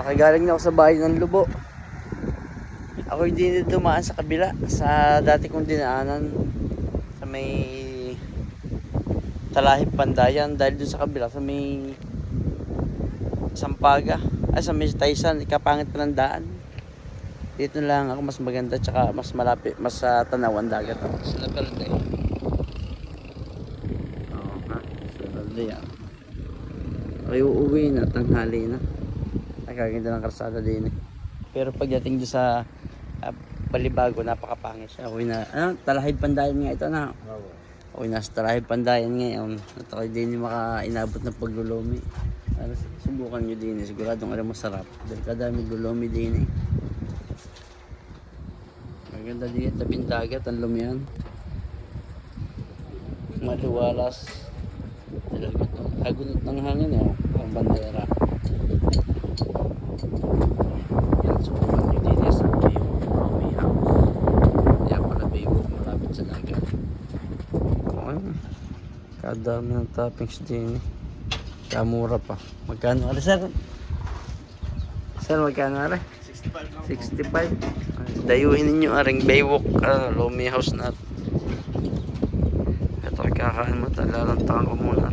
Kakagaling na ako sa bahay ng Lubo. Ako hindi dumaan sa kabila sa dati kong dinaanan sa may Talahib Pandayan dahil doon sa kabila sa may Sampaga ay sa may Taysan, ikapangit pa ng daan. Dito lang ako mas maganda tsaka mas malapit, mas tanawan dagat ako. Sa Verde. Oo nga, sa Verde yan. Ay uuwi na, tanghali na. Nakaganda ng karsada din eh. Pero pagdating doon sa Balibago, napakapangit siya. Uwi na, Talahib Pandayan nga ito na. Uwi na sa Talahib Pandayan ngayon. At ako din makainabot ng paglulumi. Subukan nyo din eh. Siguradong alam masarap. Dahil kadami gulumi din eh. Maganda din yung tabing dagat. Ang lumihan. Maliwalas. Hagunot ng hangin eh. Ang bandera. Yan. Subukan nyo din eh. Sa yung Romy House. Yan pala Baywalk. Malapit sa dagat. Okay. Kadami ng toppings din eh. Kamura pa. Magkano ari sir? Sir, magkano ari? 65 lang. 65. Dayuhin ninyo aring Baywalk, Romy House na. Ito kakaan mo, talalantakan ko muna.